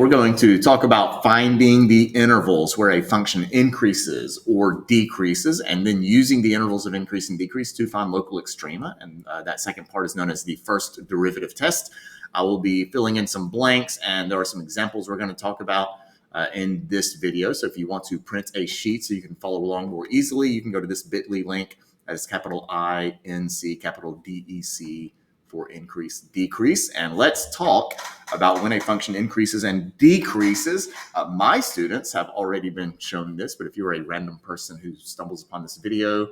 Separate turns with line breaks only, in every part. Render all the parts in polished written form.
we're going to talk about finding the intervals where a function increases or decreases, and then using the intervals of increase and decrease to find local extrema. And that second part is known as the first derivative test. I will be filling in some blanks, and there are some examples we're going to talk about in this video. So if you want to print a sheet so you can follow along more easily, you can go to this bit.ly link. That is capital INC, capital DEC for increase, decrease. And let's talk about when a function increases and decreases. My students have already been shown this, but if you're a random person who stumbles upon this video,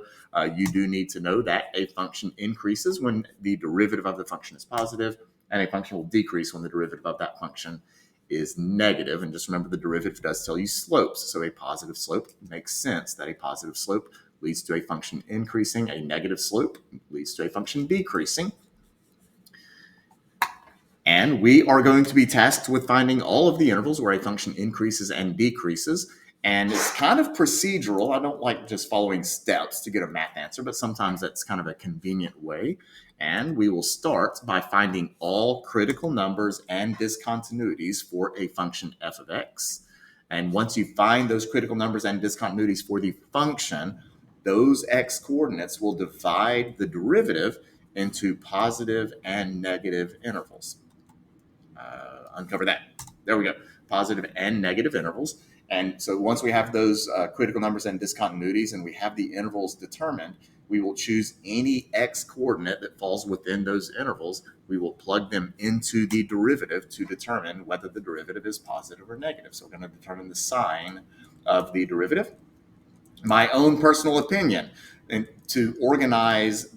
you do need to know that a function increases when the derivative of the function is positive, and a function will decrease when the derivative of that function is negative. And just remember, the derivative does tell you slopes. So a positive slope makes sense that a positive slope leads to a function increasing, a negative slope leads to a function decreasing. And we are going to be tasked with finding all of the intervals where a function increases and decreases. And it's kind of procedural. I don't like just following steps to get a math answer, but sometimes that's kind of a convenient way. And we will start by finding all critical numbers and discontinuities for a function f of x. And once you find those critical numbers and discontinuities for the function, those x coordinates will divide the derivative into positive and negative intervals. Uncover that. There we go. Positive and negative intervals. And so once we have those critical numbers and discontinuities and we have the intervals determined, we will choose any x coordinate that falls within those intervals. We will plug them into the derivative to determine whether the derivative is positive or negative. So we're going to determine the sign of the derivative. My own personal opinion, and to organize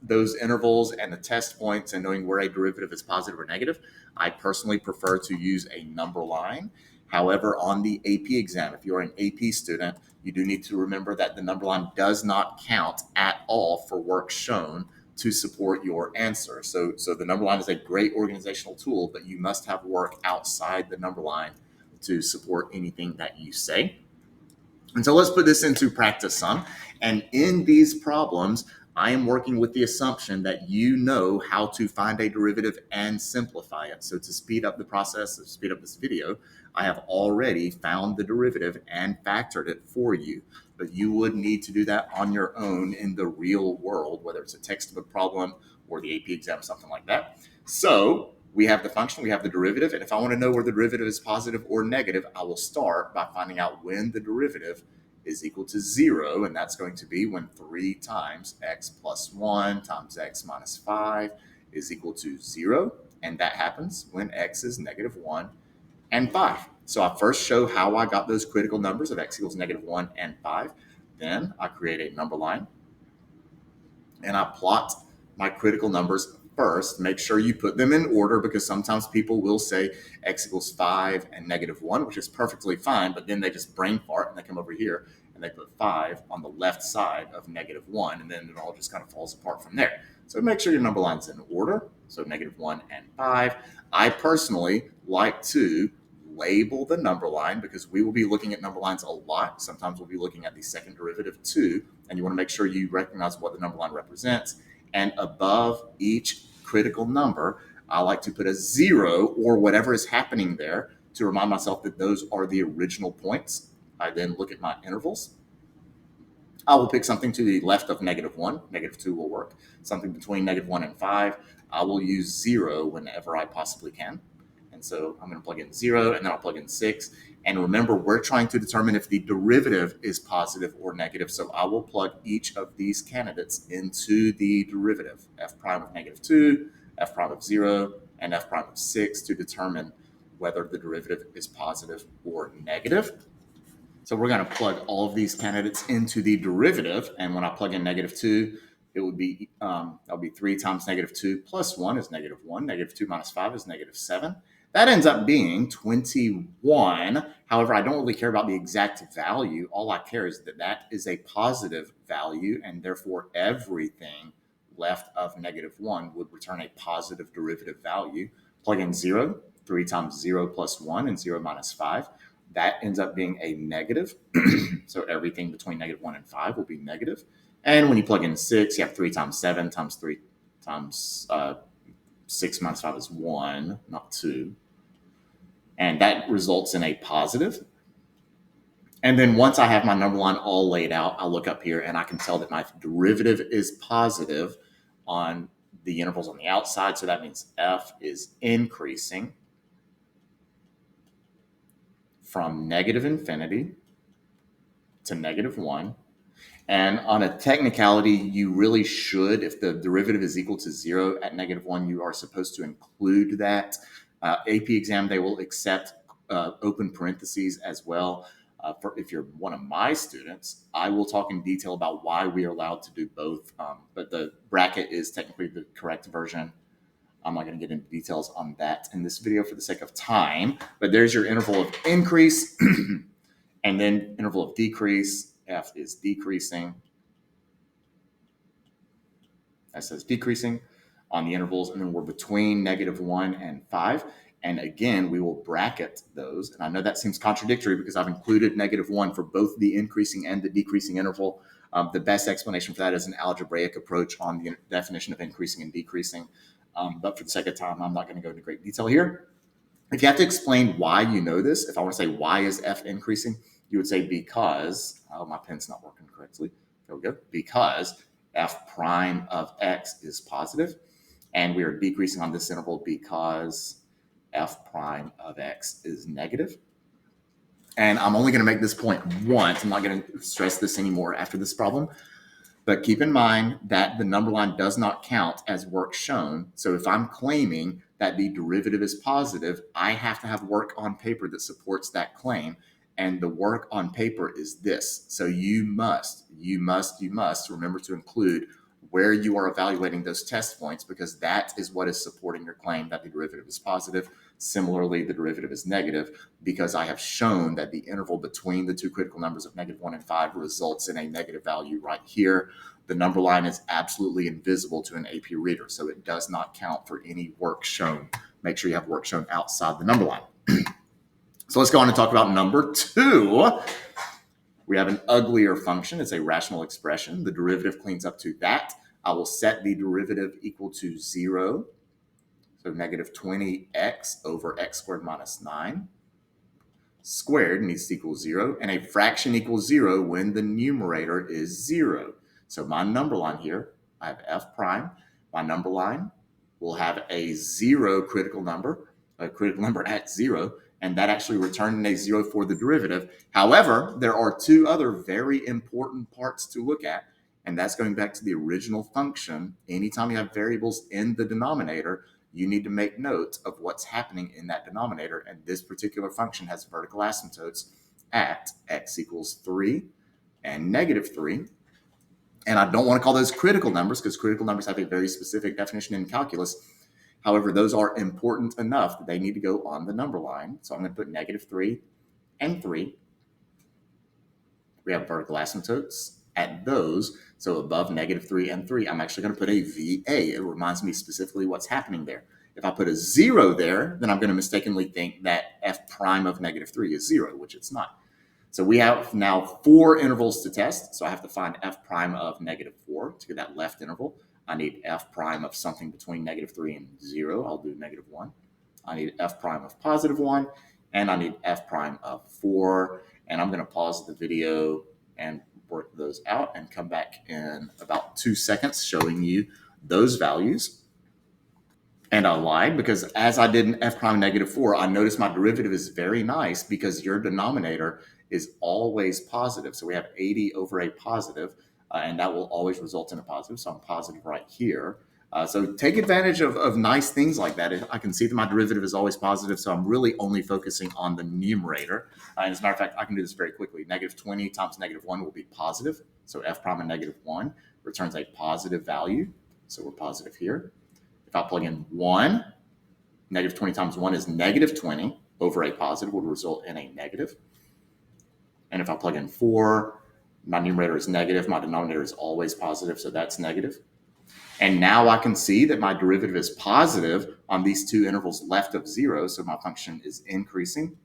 those intervals and the test points and knowing where a derivative is positive or negative, I personally prefer to use a number line. However, on the AP exam, if you're an AP student, you do need to remember that the number line does not count at all for work shown to support your answer. So the number line is a great organizational tool, but you must have work outside the number line to support anything that you say. And so let's put this into practice some. And in these problems, I am working with the assumption that you know how to find a derivative and simplify it. So to speed up the process, to speed up this video, I have already found the derivative and factored it for you. But you would need to do that on your own in the real world, whether it's a textbook problem or the AP exam, something like that. So we have the function, we have the derivative, and if I want to know where the derivative is positive or negative, I will start by finding out when the derivative is equal to 0, and that's going to be when 3 times x plus 1 times x minus 5 is equal to 0, and that happens when x is negative 1 and 5. So I first show how I got those critical numbers of x equals negative 1 and 5. Then I create a number line, and I plot my critical numbers first. Make sure you put them in order, because sometimes people will say x equals 5 and negative 1, which is perfectly fine, but then they just brain fart and they come over here and they put 5 on the left side of negative 1, and then it all just kind of falls apart from there. So make sure your number line's in order. So negative 1 and 5. I personally like to label the number line because we will be looking at number lines a lot. Sometimes we'll be looking at the second derivative too, and you want to make sure you recognize what the number line represents. And above each critical number, I like to put a 0 or whatever is happening there to remind myself that those are the original points. I then look at my intervals. I will pick something to the left of negative 1. Negative 2 will work. Something between negative 1 and 5. I will use 0 whenever I possibly can. And so I'm going to plug in 0, and then I'll plug in 6. And remember, we're trying to determine if the derivative is positive or negative. So I will plug each of these candidates into the derivative, f prime of negative 2, f prime of 0, and f prime of 6, to determine whether the derivative is positive or negative. So we're going to plug all of these candidates into the derivative. And when I plug in negative 2, it would be that'll be 3 times negative 2 plus 1 is negative 1. Negative 2 minus 5 is negative 7. That ends up being 21. However, I don't really care about the exact value. All I care is that that is a positive value, and therefore everything left of negative 1 would return a positive derivative value. Plug in 0, 3 times 0 plus 1, and 0 minus 5. That ends up being a negative. So everything between negative 1 and 5 will be negative. And when you plug in 6, you have 3 times 7 times 3 times 6 minus 5 is 1, not 2. And that results in a positive. And then once I have my number line all laid out, I look up here and I can tell that my derivative is positive on the intervals on the outside. So that means f is increasing from negative infinity to -1. And on a technicality, you really should, if the derivative is equal to 0 at -1, you are supposed to include that. AP exam, they will accept open parentheses as well. If you're one of my students, I will talk in detail about why we are allowed to do both. But the bracket is technically the correct version. I'm not going to get into details on that in this video for the sake of time. But there's your interval of increase and then interval of decrease. F is decreasing. That says decreasing on the intervals, and then we're between -1 and 5. And again, we will bracket those. And I know that seems contradictory because I've included -1 for both the increasing and the decreasing interval. The best explanation for that is an algebraic approach on the definition of increasing and decreasing. But for the sake of time, I'm not going to go into great detail here. If you have to explain why you know this, if I want to say why is f increasing, you would say because, my pen's not working correctly. There we go. Because f prime of x is positive, and we are decreasing on this interval because f prime of x is negative. And I'm only going to make this point once. I'm not going to stress this anymore after this problem. But keep in mind that the number line does not count as work shown. So if I'm claiming that the derivative is positive, I have to have work on paper that supports that claim. And the work on paper is this. So you must remember to include where you are evaluating those test points, because that is what is supporting your claim that the derivative is positive. Similarly, the derivative is negative because I have shown that the interval between the two critical numbers of -1 and 5 results in a negative value right here. The number line is absolutely invisible to an AP reader, so it does not count for any work shown. Make sure you have work shown outside the number line. So let's go on and talk about number 2. We have an uglier function. It's a rational expression. The derivative cleans up to that. I will set the derivative equal to 0. So -20x over x squared minus 9 squared needs to equal 0. And a fraction equals 0 when the numerator is 0. So my number line here, I have f prime. My number line will have a 0 critical number at 0. And that actually returned a 0 for the derivative. However, there are two other very important parts to look at, and that's going back to the original function. Anytime you have variables in the denominator, you need to make note of what's happening in that denominator. And this particular function has vertical asymptotes at x equals 3 and -3. And I don't want to call those critical numbers because critical numbers have a very specific definition in calculus. However, those are important enough that they need to go on the number line. So I'm going to put -3 and 3. We have vertical asymptotes at those. So above -3 and 3, I'm actually going to put a VA. It reminds me specifically what's happening there. If I put a 0 there, then I'm going to mistakenly think that f prime of -3 is 0, which it's not. So we have now 4 intervals to test. So I have to find f prime of -4 to get that left interval. I need f prime of something between -3 and 0. I'll do -1. I need f prime of +1, and I need f prime of 4. And I'm going to pause the video and work those out and come back in about 2 seconds showing you those values. And I lied because as I did in f prime -4, I noticed my derivative is very nice because your denominator is always positive. So we have 80 over a positive. And that will always result in a positive. So I'm positive right here. So take advantage of nice things like that. I can see that my derivative is always positive, so I'm really only focusing on the numerator. And as a matter of fact, I can do this very quickly. -20 times -1 will be positive. So f prime of -1 returns a positive value. So we're positive here. If I plug in 1, -20 times 1 is -20 over a positive would result in a negative. And if I plug in 4, my numerator is negative, my denominator is always positive, so that's negative. And now I can see that my derivative is positive on these two intervals left of 0, so my function is increasing.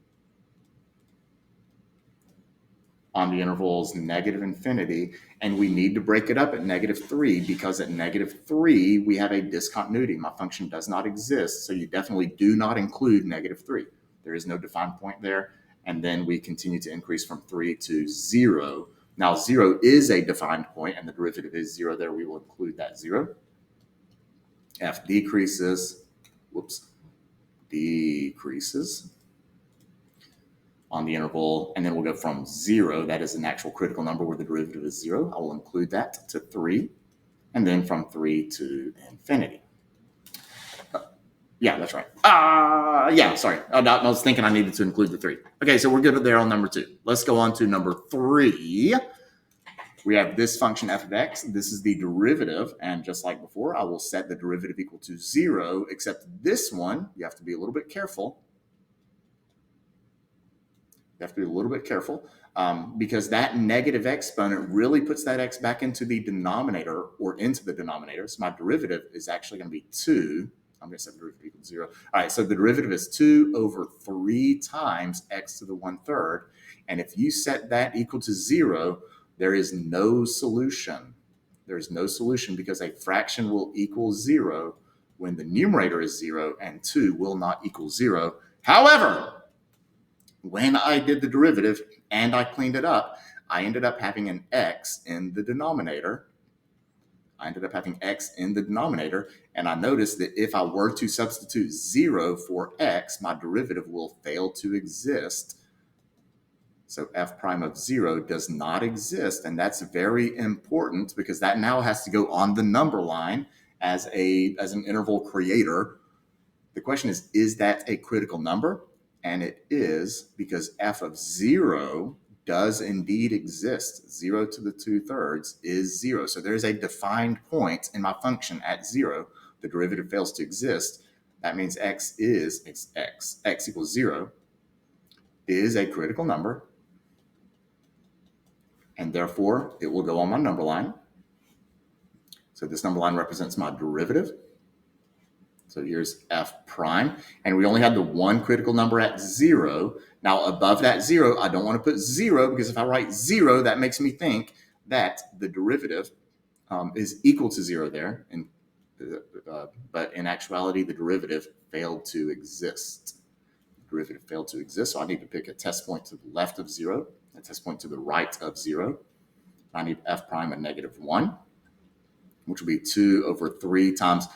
On the intervals -infinity, and we need to break it up at -3 because at -3 we have a discontinuity. My function does not exist, so you definitely do not include -3. There is no defined point there. And then we continue to increase from 3 to 0. Now, 0 is a defined point, and the derivative is 0 there. We will include that 0. F decreases, decreases on the interval, and then we'll go from 0, that is an actual critical number where the derivative is 0. I will include that to 3, and then from 3 to infinity. Yeah, that's right. Sorry. I was thinking I needed to include the 3. Okay, so we're good there on number 2. Let's go on to number 3. We have this function f of x. This is the derivative, and just like before, I will set the derivative equal to 0, except this one, you have to be a little bit careful. Because that negative exponent really puts that x back into the denominator or into the denominator. So my derivative is actually going to be 2. I'm going to set the derivative equal to 0. All right, so the derivative is 2 over 3 times x to the 1/3. And if you set that equal to 0, there is no solution. There's no solution because a fraction will equal 0 when the numerator is 0, and 2 will not equal 0. However, when I did the derivative and I cleaned it up, I ended up having an x in the denominator. And I noticed that if I were to substitute 0 for x, my derivative will fail to exist. So f prime of 0 does not exist, and that's very important because that now has to go on the number line as an interval creator. The question is that a critical number? And it is, because f of 0 does indeed exist. 0 to the 2/3 is 0. So there's a defined point in my function at 0. The derivative fails to exist. That means x equals 0 is a critical number. And therefore, it will go on my number line. So this number line represents my derivative. So here's f prime, and we only had the one critical number at 0. Now above that 0, I don't want to put 0 because if I write 0, that makes me think that the derivative is equal to 0 there. But in actuality, the derivative failed to exist. So I need to pick a test point to the left of 0, a test point to the right of 0. I need f prime of -1, which will be 2 over 3 times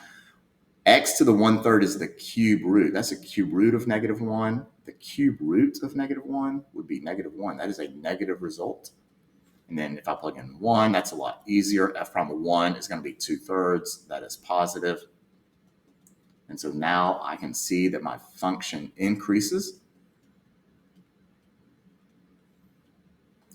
x to the 1/3 is the cube root. That's a cube root of -1. The cube root of -1 would be -1. That is a negative result. And then if I plug in 1, that's a lot easier. F prime of 1 is going to be 2/3. That is positive. And so now I can see that my function increases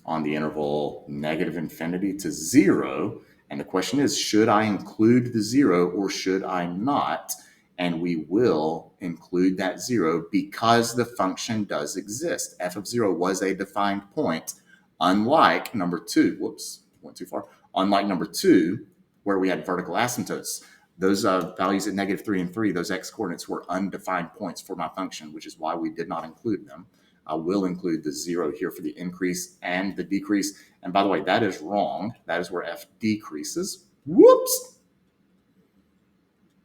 on the interval -infinity to 0. And the question is, should I include the 0 or should I not? And we will include that 0 because the function does exist. F of 0 was a defined point, unlike number 2. Whoops, went too far. Unlike number 2, where we had vertical asymptotes. Those values at -3 and 3, those x coordinates were undefined points for my function, which is why we did not include them. I will include the 0 here for the increase and the decrease. And by the way, that is wrong. That is where f decreases. Whoops.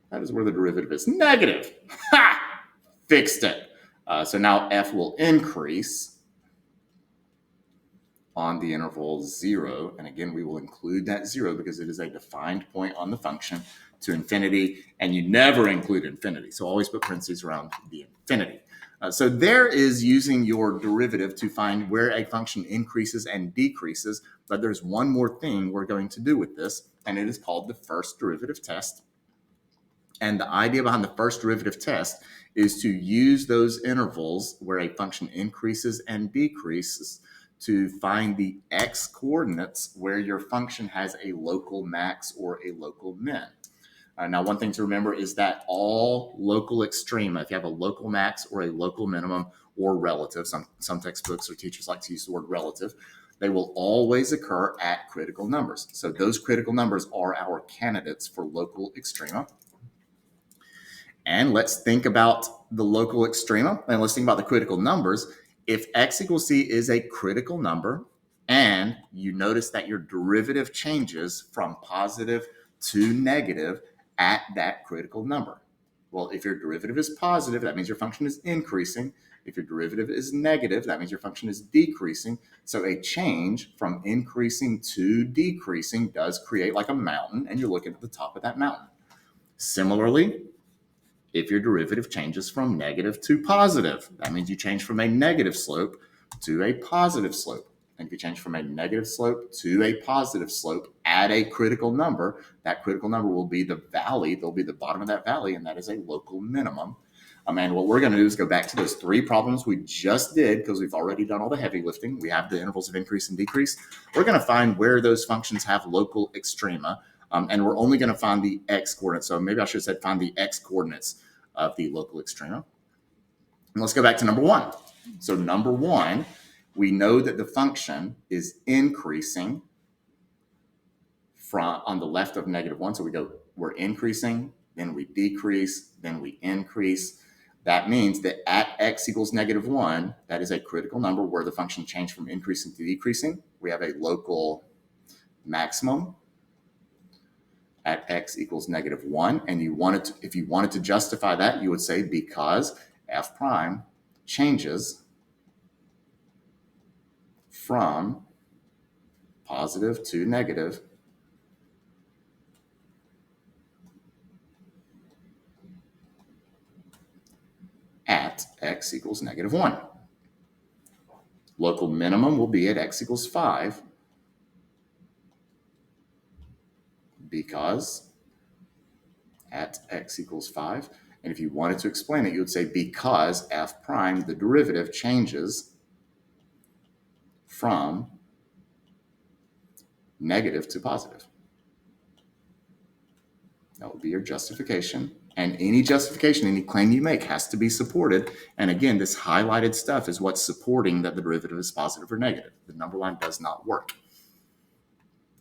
That is where the derivative is negative. Ha! Fixed it. So now f will increase on the interval 0. And again, we will include that 0 because it is a defined point on the function to infinity. And you never include infinity. So always put parentheses around the infinity. So there is using your derivative to find where a function increases and decreases. But there's one more thing we're going to do with this, and it is called the first derivative test. And the idea behind the first derivative test is to use those intervals where a function increases and decreases to find the x coordinates where your function has a local max or a local min. Now, one thing to remember is that all local extrema, if you have a local max or a local minimum or relative, some textbooks or teachers like to use the word relative, they will always occur at critical numbers. So those critical numbers are our candidates for local extrema. And let's think about the local extrema, and let's think about the critical numbers. If x equals c is a critical number, and you notice that your derivative changes from positive to negative at that critical number. Well, if your derivative is positive, that means your function is increasing. If your derivative is negative, that means your function is decreasing. So a change from increasing to decreasing does create like a mountain, and you're looking at the top of that mountain. Similarly, if your derivative changes from negative to positive, that means you change from a negative slope to a positive slope. And if you change from a negative slope to a positive slope at a critical number, that critical number will be the valley. They'll be the bottom of that valley, and that is a local minimum. And what we're going to do is go back to those three problems we just did, because we've already done all the heavy lifting. We have the intervals of increase and decrease. We're going to find where those functions have local extrema, and we're only going to find the x coordinates. So maybe I should have said find the x coordinates of the local extrema. And let's go back to number one. So number one, we know that the function is increasing from on the left of -1. So we're increasing, then we decrease, then we increase. That means that at x equals -1, that is a critical number where the function changed from increasing to decreasing. We have a local maximum at x equals -1. And if you wanted to justify that, you would say because f prime changes from positive to negative at x equals -1. Local minimum will be at x equals 5 because at x equals 5. And if you wanted to explain it, you would say because f prime, the derivative, changes from negative to positive. That would be your justification. And any justification, any claim you make has to be supported. And again, this highlighted stuff is what's supporting that the derivative is positive or negative. The number line does not work.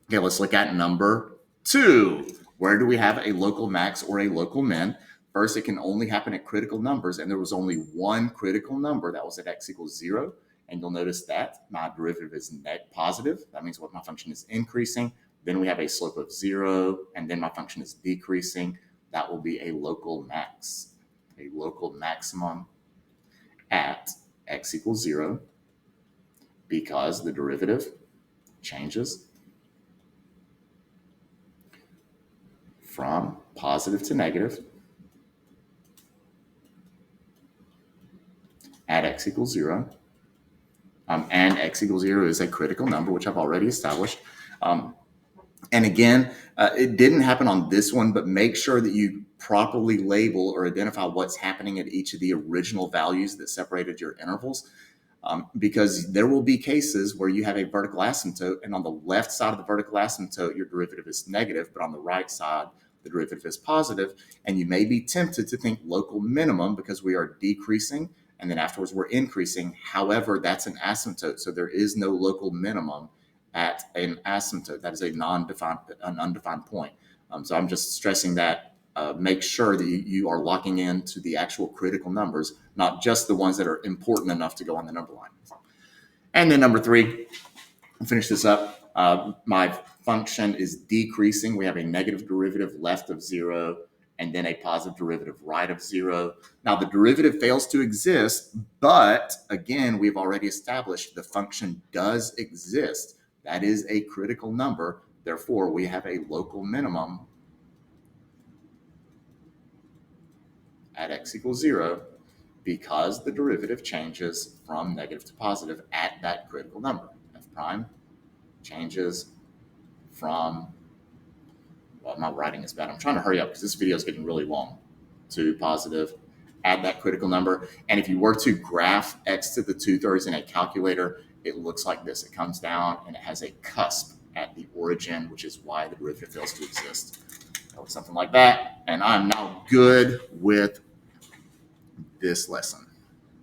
Okay, let's look at number 2. Where do we have a local max or a local min? First, it can only happen at critical numbers, and there was only one critical number that was at x equals 0. And you'll notice that my derivative is net positive. That means what my function is increasing. Then we have a slope of 0, and then my function is decreasing. That will be a local max, a local maximum at x equals 0 because the derivative changes from positive to negative at x equals 0. And x equals 0 is a critical number, which I've already established. And again, it didn't happen on this one, but make sure that you properly label or identify what's happening at each of the original values that separated your intervals. Because there will be cases where you have a vertical asymptote, and on the left side of the vertical asymptote, your derivative is negative, but on the right side, the derivative is positive. And you may be tempted to think local minimum because we are decreasing, and then afterwards we're increasing. However, that's an asymptote, so there is no local minimum at an asymptote. That is an undefined point. So I'm just stressing that. Make sure that you are locking into the actual critical numbers, not just the ones that are important enough to go on the number line. And then number 3, I'll finish this up. My function is decreasing. We have a negative derivative left of 0, and then a positive derivative right of 0. Now the derivative fails to exist, but again, we've already established the function does exist. That is a critical number. Therefore, we have a local minimum at x equals 0 because the derivative changes from negative to positive at that critical number. F prime changes from, well, my writing is bad. I'm trying to hurry up because this video is getting really long, to positive at that critical number. And if you were to graph x to the 2/3 in a calculator, it looks like this. It comes down and it has a cusp at the origin, which is why the derivative fails to exist. It looks something like that. And I'm now good with this lesson.